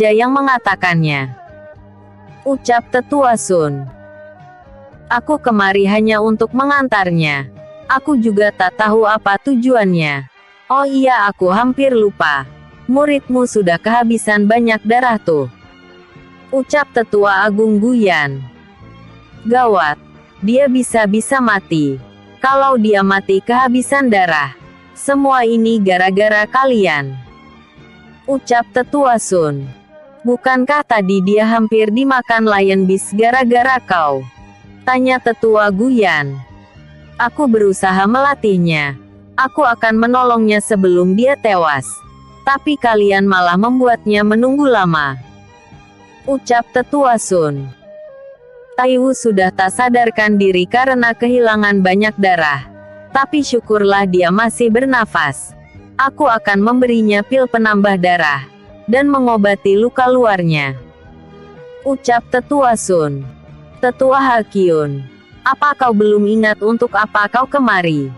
saja yang mengatakannya. Ucap Tetua Sun. Aku kemari hanya untuk mengantarnya. Aku juga tak tahu apa tujuannya. Oh iya, aku hampir lupa. Muridmu sudah kehabisan banyak darah tuh. Ucap Tetua Agung Guyan. Gawat. Dia bisa-bisa mati. Kalau dia mati kehabisan darah. Semua ini gara-gara kalian. Ucap Tetua Sun. Bukankah tadi dia hampir dimakan Lion Beast gara-gara kau? Tanya Tetua Guyan. Aku berusaha melatihnya. Aku akan menolongnya sebelum dia tewas. Tapi kalian malah membuatnya menunggu lama. Ucap Tetua Sun. Taiwu sudah tak sadarkan diri karena kehilangan banyak darah. Tapi syukurlah dia masih bernafas. Aku akan memberinya pil penambah darah dan mengobati luka luarnya. Ucap Tetua Sun. Tetua Hakyun. Apa kau belum ingat untuk apa kau kemari?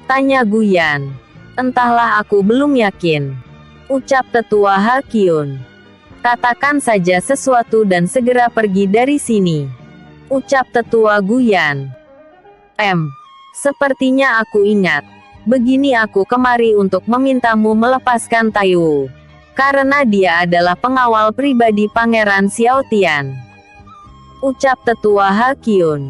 Tanya Guyan. Entahlah, aku belum yakin. Ucap Tetua Hakyun. Katakan saja sesuatu dan segera pergi dari sini. Ucap Tetua Guyan. Sepertinya aku ingat. Begini, aku kemari untuk memintamu melepaskan Taiwu. Karena dia adalah pengawal pribadi Pangeran Xiao Tian. Ucap Tetua Hakyun.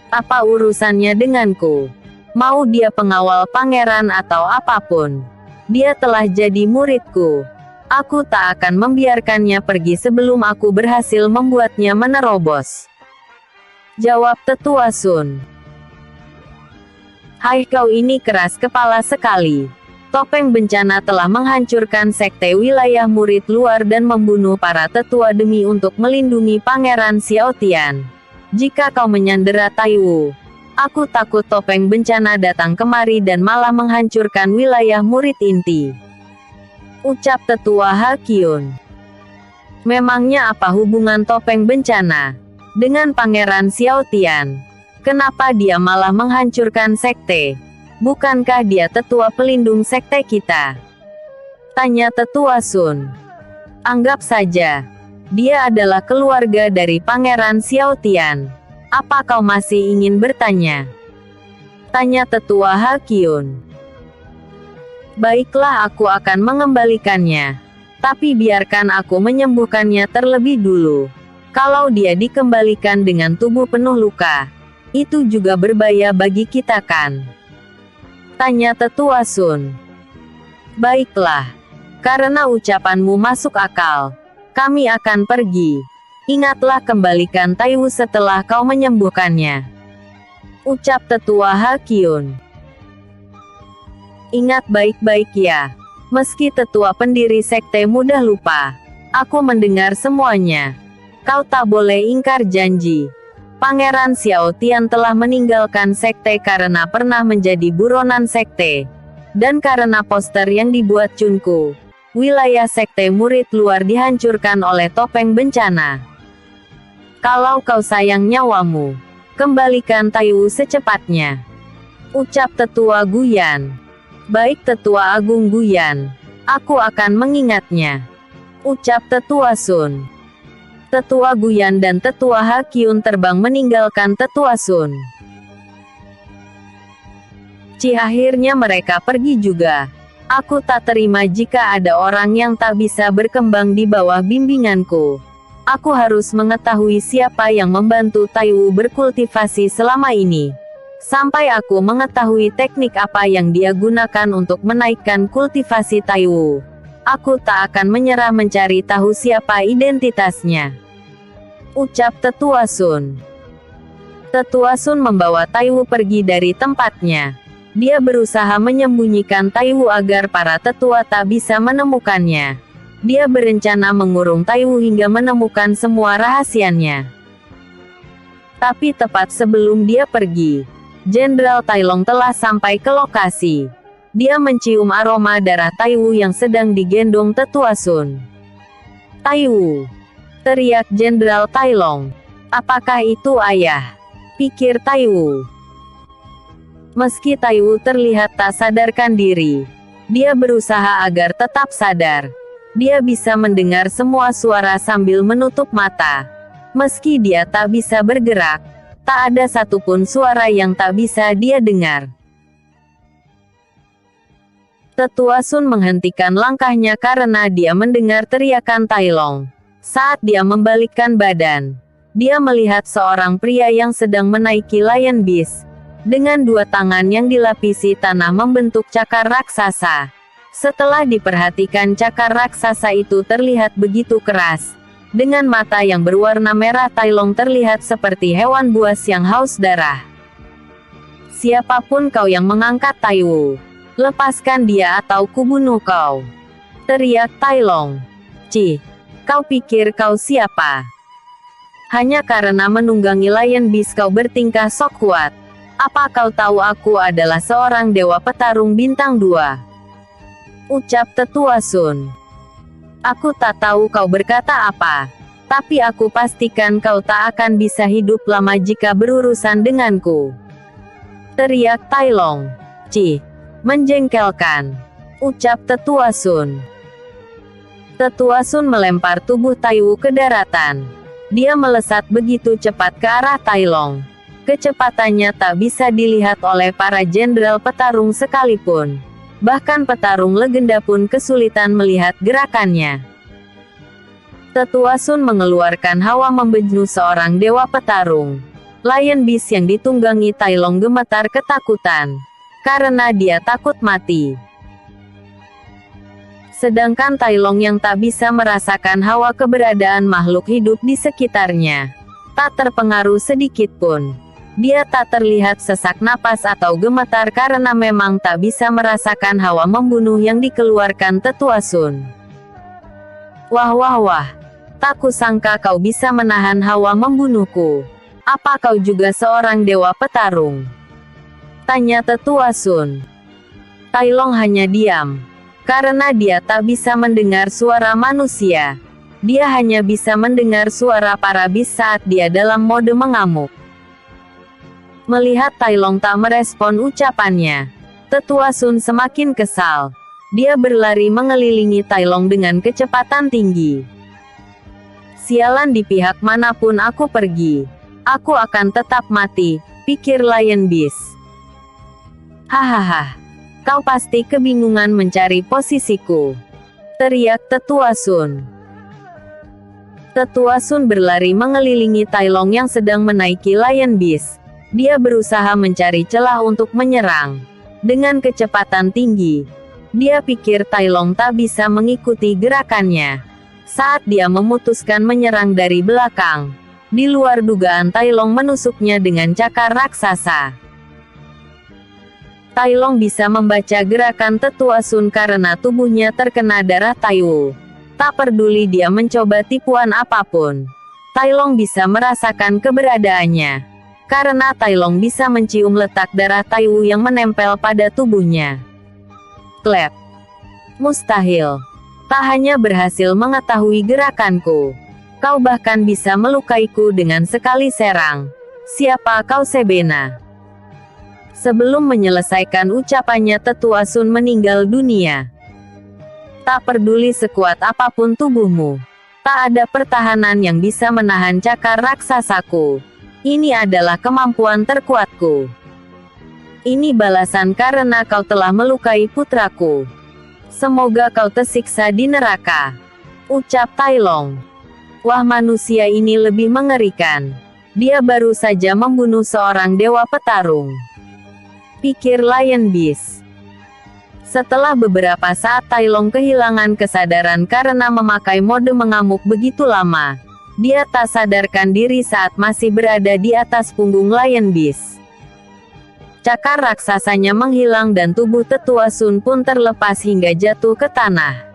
Apa urusannya denganku? Mau dia pengawal pangeran atau apapun. Dia telah jadi muridku. Aku tak akan membiarkannya pergi sebelum aku berhasil membuatnya menerobos. Jawab Tetua Sun. Hai, kau ini keras kepala sekali. Topeng Bencana telah menghancurkan sekte wilayah murid luar dan membunuh para tetua demi untuk melindungi Pangeran Xiao Tian. Jika kau menyandera Taiwu, aku takut Topeng Bencana datang kemari dan malah menghancurkan wilayah murid inti. Ucap Tetua Hakyun. Memangnya apa hubungan Topeng Bencana dengan Pangeran Xiao Tian? Kenapa dia malah menghancurkan sekte? Bukankah dia tetua pelindung sekte kita? Tanya Tetua Sun. Anggap saja dia adalah keluarga dari Pangeran Xiao Tian. Apa kau masih ingin bertanya? Tanya Tetua Hakyun. Baiklah, aku akan mengembalikannya. Tapi biarkan aku menyembuhkannya terlebih dulu. Kalau dia dikembalikan dengan tubuh penuh luka, itu juga berbahaya bagi kita kan? Tanya Tetua Sun. Baiklah. Karena ucapanmu masuk akal, kami akan pergi. Ingatlah, kembalikan Taiwu setelah kau menyembuhkannya. Ucap Tetua Hakyun. Ingat baik-baik ya. Meski tetua pendiri sekte mudah lupa, aku mendengar semuanya. Kau tak boleh ingkar janji. Pangeran Xiao Tian telah meninggalkan sekte karena pernah menjadi buronan sekte. Dan karena poster yang dibuat Chunku, wilayah sekte murid luar dihancurkan oleh Topeng Bencana. Kalau kau sayang nyawamu, kembalikan Taiwu secepatnya. Ucap Tetua Guyan. Baik Tetua Agung Guyan, aku akan mengingatnya. Ucap Tetua Sun. Tetua Guyan dan Tetua Hakyun terbang meninggalkan Tetua Sun. Akhirnya mereka pergi juga. Aku tak terima jika ada orang yang tak bisa berkembang di bawah bimbinganku. Aku harus mengetahui siapa yang membantu Taiwu berkultivasi selama ini. Sampai aku mengetahui teknik apa yang dia gunakan untuk menaikkan kultivasi Taiwu, aku tak akan menyerah mencari tahu siapa identitasnya. Ucap Tetua Sun. Tetua Sun membawa Taiwu pergi dari tempatnya. Dia berusaha menyembunyikan Taiwu agar para tetua tak bisa menemukannya. Dia berencana mengurung Taiwu hingga menemukan semua rahasianya. Tapi tepat sebelum dia pergi, Jenderal Tailong telah sampai ke lokasi. Dia mencium aroma darah Taiwu yang sedang digendong Tetua Sun. Taiwu! Teriak Jenderal Tailong. Apakah itu ayah? Pikir Taiwu. Meski Taiwu terlihat tak sadarkan diri, dia berusaha agar tetap sadar. Dia bisa mendengar semua suara sambil menutup mata. Meski dia tak bisa bergerak, tak ada satupun suara yang tak bisa dia dengar. Tetua Sun menghentikan langkahnya karena dia mendengar teriakan Tai Long. Saat dia membalikkan badan, dia melihat seorang pria yang sedang menaiki Lion Beast. Dengan dua tangan yang dilapisi tanah membentuk cakar raksasa. Setelah diperhatikan, cakar raksasa itu terlihat begitu keras. Dengan mata yang berwarna merah, Tai Long terlihat seperti hewan buas yang haus darah. Siapapun kau yang mengangkat Tai Wu, lepaskan dia atau kubunuh kau, teriak Tai Long. Cih, kau pikir kau siapa? Hanya karena menunggangi Lion Beast kau bertingkah sok kuat. Apa kau tahu aku adalah seorang dewa petarung bintang 2? Ucap Tetua Sun. Aku tak tahu kau berkata apa, tapi aku pastikan kau tak akan bisa hidup lama jika berurusan denganku, teriak Tai Long. Cih, menjengkelkan, ucap Tetua Sun. Tetua Sun melempar tubuh Tai Wu ke daratan. Dia melesat begitu cepat ke arah Tai Long. Kecepatannya tak bisa dilihat oleh para jenderal petarung sekalipun. Bahkan petarung legenda pun kesulitan melihat gerakannya. Tetua Sun mengeluarkan hawa membennu seorang dewa petarung. Lion Beast yang ditunggangi Tai Long gemetar ketakutan, karena dia takut mati. Sedangkan Tai Long yang tak bisa merasakan hawa keberadaan makhluk hidup di sekitarnya, tak terpengaruh sedikit pun. Dia tak terlihat sesak napas atau gemetar karena memang tak bisa merasakan hawa membunuh yang dikeluarkan Tetua Sun. Wah wah wah, tak kusangka kau bisa menahan hawa membunuhku. Apa kau juga seorang dewa petarung? Tanya Tetua Sun. Tai Long hanya diam, karena dia tak bisa mendengar suara manusia. Dia hanya bisa mendengar suara para beast saat dia dalam mode mengamuk. Melihat Tai Long tak merespon ucapannya, Tetua Sun semakin kesal. Dia berlari mengelilingi Tai Long dengan kecepatan tinggi. Sialan, di pihak manapun aku pergi, aku akan tetap mati, pikir Lion Beast. Hahaha, kau pasti kebingungan mencari posisiku, teriak Tetua Sun. Tetua Sun berlari mengelilingi Tai Long yang sedang menaiki Lion Beast. Dia berusaha mencari celah untuk menyerang. Dengan kecepatan tinggi, dia pikir Tai Long tak bisa mengikuti gerakannya. Saat dia memutuskan menyerang dari belakang, di luar dugaan Tai Long menusuknya dengan cakar raksasa. Tai Long bisa membaca gerakan Tetua Sun karena tubuhnya terkena darah Tai Wu. Tak peduli dia mencoba tipuan apapun, Tai Long bisa merasakan keberadaannya. Karena Tai Long bisa mencium letak darah Tai Wu yang menempel pada tubuhnya. Klep. Mustahil. Tak hanya berhasil mengetahui gerakanku, kau bahkan bisa melukaiku dengan sekali serang. Siapa kau Sebena? Sebelum menyelesaikan ucapannya, Tetua Sun meninggal dunia. Tak peduli sekuat apapun tubuhmu, tak ada pertahanan yang bisa menahan cakar raksasaku. Ini adalah kemampuan terkuatku. Ini balasan karena kau telah melukai putraku. Semoga kau tersiksa di neraka, ucap Tai Long. Wah, manusia ini lebih mengerikan. Dia baru saja membunuh seorang dewa petarung, pikir Lion Beast. Setelah beberapa saat Tai Long kehilangan kesadaran karena memakai mode mengamuk begitu lama. Dia tak sadarkan diri saat masih berada di atas punggung Lion Beast. Cakar raksasanya menghilang dan tubuh Tetua Sun pun terlepas hingga jatuh ke tanah.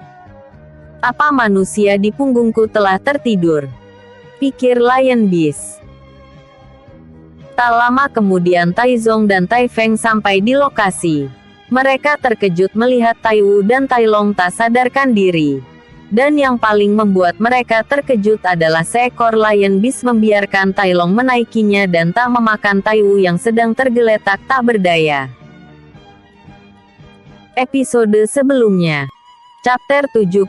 Apa manusia di punggungku telah tertidur, pikir Lion Beast. Tak lama kemudian Tai Zong dan Tai Feng sampai di lokasi. Mereka terkejut melihat Tai Wu dan Tai Long tak sadarkan diri. Dan yang paling membuat mereka terkejut adalah seekor Lion Beast membiarkan Tai Long menaikinya dan tak memakan Tai Wu yang sedang tergeletak tak berdaya. Episode sebelumnya, Chapter 72.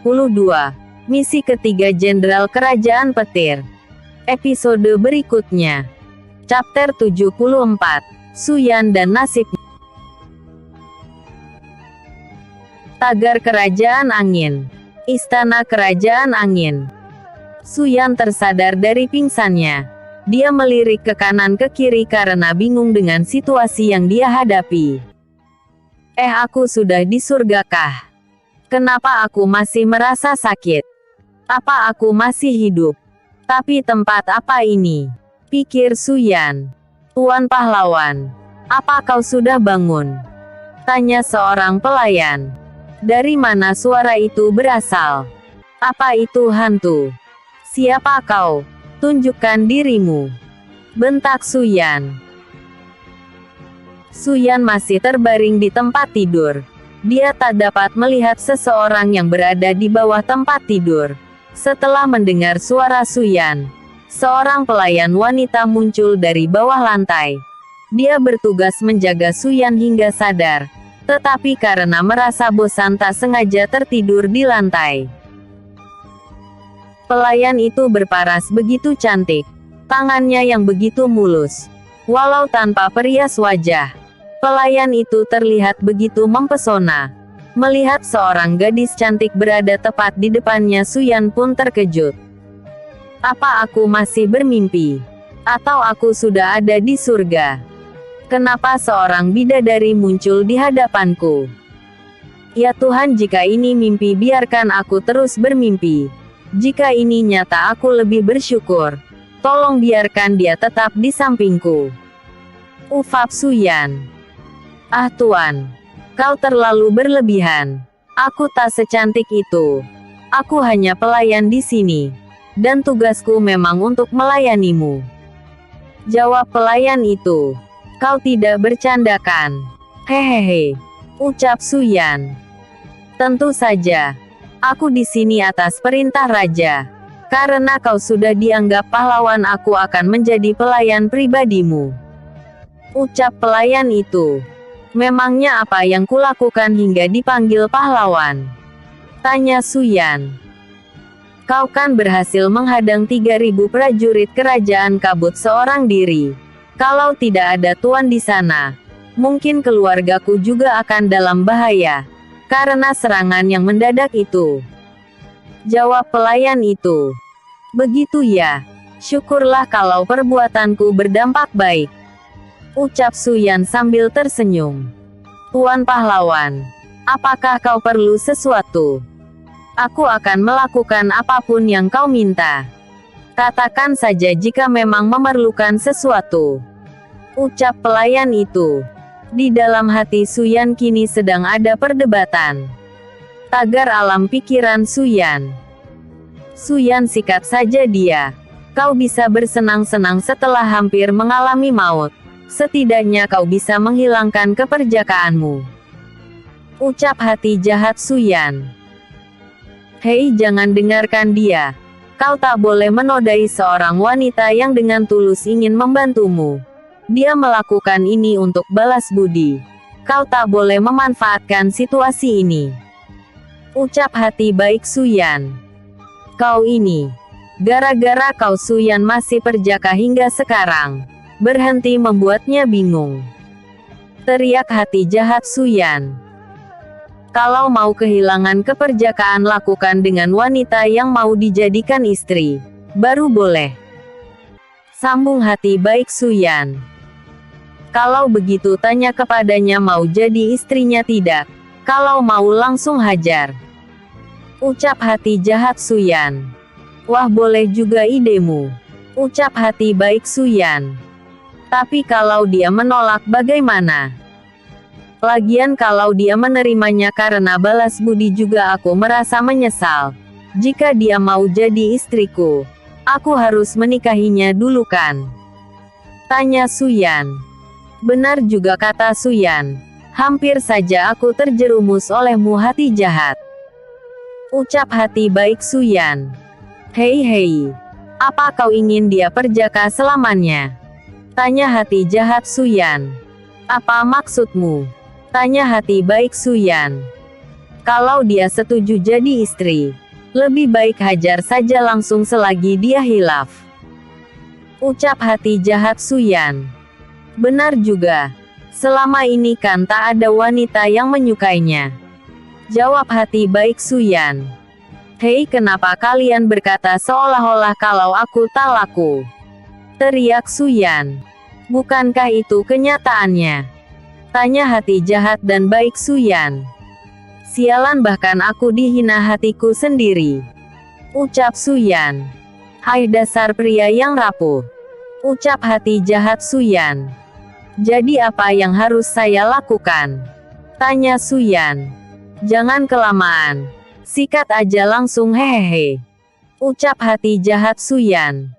Misi ketiga Jenderal Kerajaan Petir. Episode berikutnya. Chapter 74. Suyan dan nasibnya. Tagar Kerajaan Angin. Istana Kerajaan Angin. Suyan tersadar dari pingsannya. Dia melirik ke kanan ke kiri karena bingung dengan situasi yang dia hadapi. Aku sudah di surga kah? Kenapa aku masih merasa sakit? Apa aku masih hidup? Tapi tempat apa ini? Pikir Suyan. Tuan pahlawan, apa kau sudah bangun? Tanya seorang pelayan. Dari mana suara itu berasal? Apa itu hantu? Siapa kau? Tunjukkan dirimu. Bentak Suyan. Suyan masih terbaring di tempat tidur. Dia tak dapat melihat seseorang yang berada di bawah tempat tidur. Setelah mendengar suara Suyan, seorang pelayan wanita muncul dari bawah lantai. Dia bertugas menjaga Suyan hingga sadar, tetapi karena merasa bosan tak sengaja tertidur di lantai. Pelayan itu berparas begitu cantik, tangannya yang begitu mulus. Walau tanpa perias wajah, pelayan itu terlihat begitu mempesona. Melihat seorang gadis cantik berada tepat di depannya, Suyan pun terkejut. Apa aku masih bermimpi? Atau aku sudah ada di surga? Kenapa seorang bidadari muncul di hadapanku? Ya Tuhan, jika ini mimpi biarkan aku terus bermimpi. Jika ini nyata aku lebih bersyukur. Tolong biarkan dia tetap di sampingku. Ufap Suyan. Ah Tuan, kau terlalu berlebihan. Aku tak secantik itu. Aku hanya pelayan di sini. Dan tugasku memang untuk melayanimu. Jawab pelayan itu. Kau tidak bercandakan. Hehehe. Ucap Suyan. Tentu saja. Aku di sini atas perintah raja. Karena kau sudah dianggap pahlawan, aku akan menjadi pelayan pribadimu. Ucap pelayan itu. Memangnya apa yang kulakukan hingga dipanggil pahlawan? Tanya Suyan. Kau kan berhasil menghadang 3.000 prajurit kerajaan kabut seorang diri. Kalau tidak ada tuan di sana, mungkin keluargaku juga akan dalam bahaya. Karena serangan yang mendadak itu. Jawab pelayan itu. Begitu ya. Syukurlah kalau perbuatanku berdampak baik. Ucap Suyan sambil tersenyum. Tuan pahlawan, apakah kau perlu sesuatu? Aku akan melakukan apapun yang kau minta. Katakan saja jika memang memerlukan sesuatu. Ucap pelayan itu. Di dalam hati Suyan kini sedang ada perdebatan. Tagar alam pikiran Suyan. Suyan, sikat saja dia. Kau bisa bersenang-senang setelah hampir mengalami maut. Setidaknya kau bisa menghilangkan keperjakaanmu. Ucap hati jahat Suyan. Hei, jangan dengarkan dia. Kau tak boleh menodai seorang wanita yang dengan tulus ingin membantumu. Dia melakukan ini untuk balas budi. Kau tak boleh memanfaatkan situasi ini. Ucap hati baik Suyan. Kau ini. Gara-gara kau Suyan masih perjaka hingga sekarang. Berhenti membuatnya bingung. Teriak hati jahat Suyan. Kalau mau kehilangan keperjakaan, lakukan dengan wanita yang mau dijadikan istri. Baru boleh. Sambung hati baik Suyan. Kalau begitu tanya kepadanya mau jadi istrinya tidak. Kalau mau langsung hajar. Ucap hati jahat Suyan. Wah, boleh juga idemu. Ucap hati baik Suyan. Tapi kalau dia menolak bagaimana? Lagian kalau dia menerimanya karena balas budi juga aku merasa menyesal. Jika dia mau jadi istriku, aku harus menikahinya dulu kan? Tanya Suyan. Benar juga kata Suyan. Hampir saja aku terjerumus olehmu hati jahat. Ucap hati baik Suyan. Hei, apa kau ingin dia perjaka selamanya? Tanya hati jahat Suyan. Apa maksudmu? Tanya hati baik Suyan. Kalau dia setuju jadi istri, lebih baik hajar saja langsung selagi dia hilaf. Ucap hati jahat Suyan. Benar juga. Selama ini kan tak ada wanita yang menyukainya. Jawab hati baik Suyan. Hei, kenapa kalian berkata seolah-olah kalau aku tak laku? Teriak Suyan. Bukankah itu kenyataannya? Tanya hati jahat dan baik Suyan. Sialan, bahkan aku dihina hatiku sendiri. Ucap Suyan. Hai dasar pria yang rapuh. Ucap hati jahat Suyan. Jadi apa yang harus saya lakukan? Tanya Suyan. Jangan kelamaan. Sikat aja langsung, hehehe. Ucap hati jahat Suyan.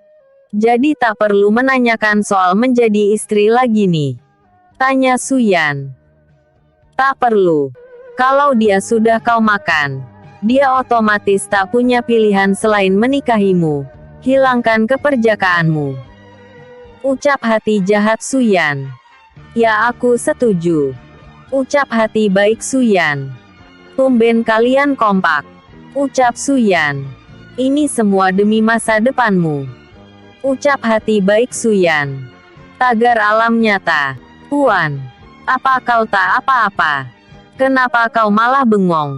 Jadi tak perlu menanyakan soal menjadi istri lagi nih? Tanya Suyan. Tak perlu. Kalau dia sudah kau makan, dia otomatis tak punya pilihan selain menikahimu. Hilangkan keperjakaanmu. Ucap hati jahat Suyan. Ya, aku setuju. Ucap hati baik Suyan. Tumben kalian kompak. Ucap Suyan. Ini semua demi masa depanmu. Ucap hati baik Suyan. Tagar alam nyata. Puan, apa kau tak apa-apa? Kenapa kau malah bengong?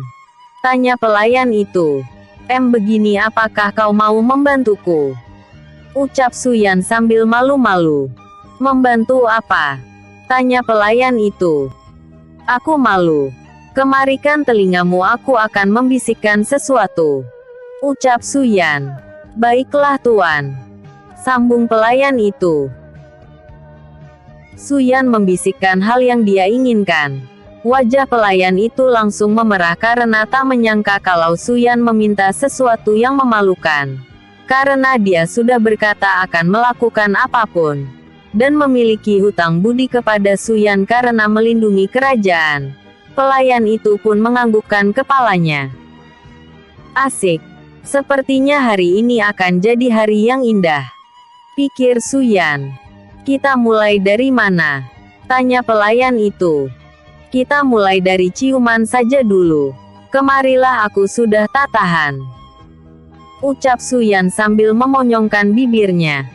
Tanya pelayan itu. Begini, apakah kau mau membantuku? Ucap Suyan sambil malu-malu. Membantu apa? Tanya pelayan itu. Aku malu. Kemarikan telingamu, aku akan membisikkan sesuatu. Ucap Suyan. Baiklah tuan. Sambung pelayan itu. Suyan membisikkan hal yang dia inginkan. Wajah pelayan itu langsung memerah karena tak menyangka kalau Suyan meminta sesuatu yang memalukan. Karena dia sudah berkata akan melakukan apapun. Dan memiliki hutang budi kepada Suyan karena melindungi kerajaan. Pelayan itu pun menganggukkan kepalanya. Asik. Sepertinya hari ini akan jadi hari yang indah. Pikir Suyan. Kita mulai dari mana? Tanya pelayan itu. Kita mulai dari ciuman saja dulu. Kemarilah, aku sudah tak tahan. Ucap Suyan sambil memonyongkan bibirnya.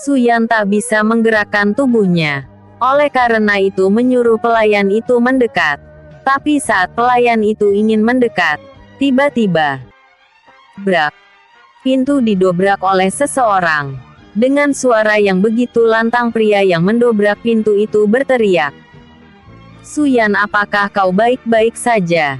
Suyan tak bisa menggerakkan tubuhnya. Oleh karena itu menyuruh pelayan itu mendekat. Tapi saat pelayan itu ingin mendekat, tiba-tiba, brak, pintu didobrak oleh seseorang. Dengan suara yang begitu lantang, pria yang mendobrak pintu itu berteriak. Suyan, apakah kau baik-baik saja?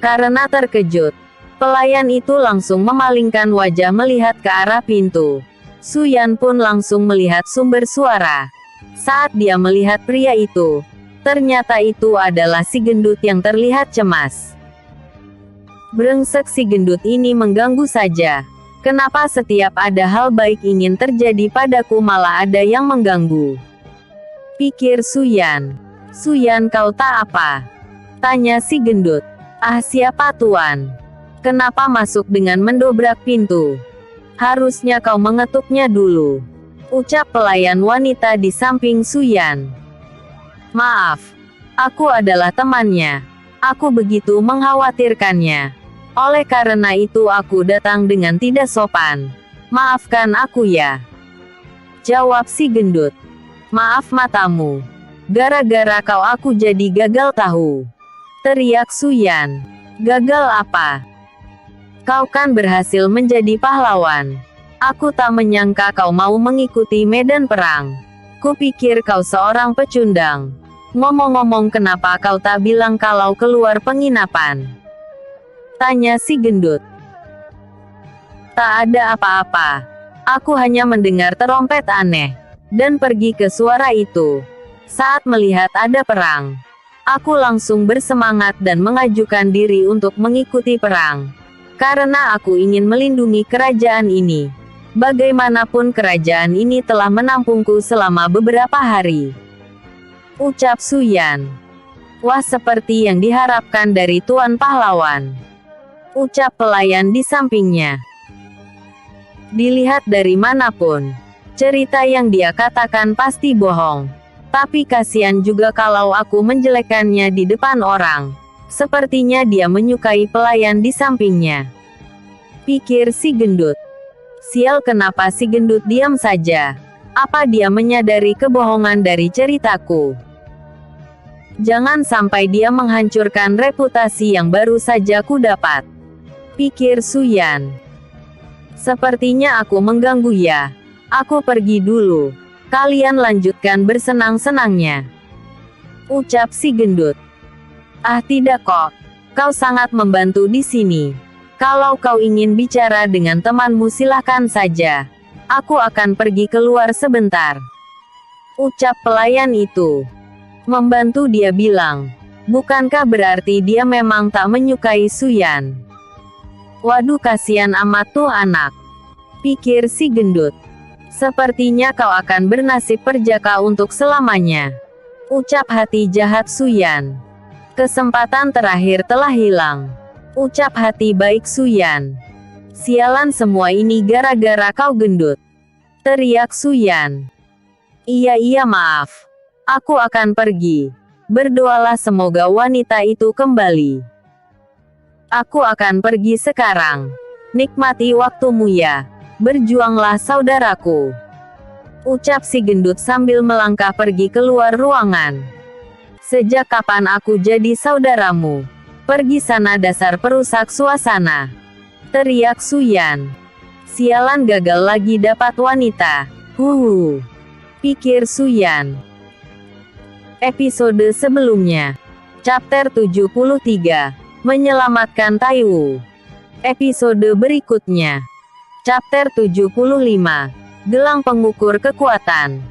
Karena terkejut, pelayan itu langsung memalingkan wajah melihat ke arah pintu. Suyan pun langsung melihat sumber suara. Saat dia melihat pria itu, ternyata itu adalah si gendut yang terlihat cemas. Brengsek, si gendut ini mengganggu saja. Kenapa setiap ada hal baik ingin terjadi padaku malah ada yang mengganggu? Pikir Suyan. Suyan, kau tak apa? Tanya si gendut. Ah, siapa tuan? Kenapa masuk dengan mendobrak pintu? Harusnya kau mengetuknya dulu. Ucap pelayan wanita di samping Suyan. Maaf. Aku adalah temannya. Aku begitu mengkhawatirkannya. Oleh karena itu aku datang dengan tidak sopan. Maafkan aku ya. Jawab si gendut. Maaf matamu. Gara-gara kau aku jadi gagal tahu. Teriak Suyan. Gagal apa? Kau kan berhasil menjadi pahlawan. Aku tak menyangka kau mau mengikuti medan perang. Kupikir kau seorang pecundang. Ngomong-ngomong, kenapa kau tak bilang kalau keluar penginapan? Tanya si gendut. Tak ada apa-apa. Aku hanya mendengar terompet aneh. Dan pergi ke suara itu. Saat melihat ada perang, aku langsung bersemangat dan mengajukan diri untuk mengikuti perang. Karena aku ingin melindungi kerajaan ini. Bagaimanapun kerajaan ini telah menampungku selama beberapa hari. Ucap Suyan. Wah, seperti yang diharapkan dari Tuan Pahlawan. Ucap pelayan di sampingnya. Dilihat dari manapun, cerita yang dia katakan pasti bohong. Tapi kasihan juga kalau aku menjelekkannya di depan orang. Sepertinya dia menyukai pelayan di sampingnya. Pikir si gendut. Sial, kenapa si gendut diam saja? Apa dia menyadari kebohongan dari ceritaku? Jangan sampai dia menghancurkan reputasi yang baru saja ku dapat. Pikir Suyan. Sepertinya aku mengganggu ya. Aku pergi dulu. Kalian lanjutkan bersenang-senangnya. Ucap si gendut. Ah, tidak kok. Kau sangat membantu di sini. Kalau kau ingin bicara dengan temanmu silahkan saja. Aku akan pergi keluar sebentar. Ucap pelayan itu. Membantu, dia bilang. Bukankah berarti dia memang tak menyukai Suyan? Waduh, kasihan amat tuh anak. Pikir si gendut. Sepertinya kau akan bernasib perjaka untuk selamanya. Ucap hati jahat Suyan. Kesempatan terakhir telah hilang. Ucap hati baik Suyan. Sialan, semua ini gara-gara kau gendut. Teriak Suyan. Iya maaf. Aku akan pergi. Berdoalah semoga wanita itu kembali. Aku akan pergi sekarang. Nikmati waktumu ya. Berjuanglah saudaraku. Ucap si gendut sambil melangkah pergi keluar ruangan. Sejak kapan aku jadi saudaramu? Pergi sana, dasar perusak suasana. Teriak Suyan. Sialan, gagal lagi dapat wanita. Pikir Suyan. Episode sebelumnya. Chapter 73. Menyelamatkan Taiwu. Episode berikutnya. Chapter 75. Gelang pengukur kekuatan.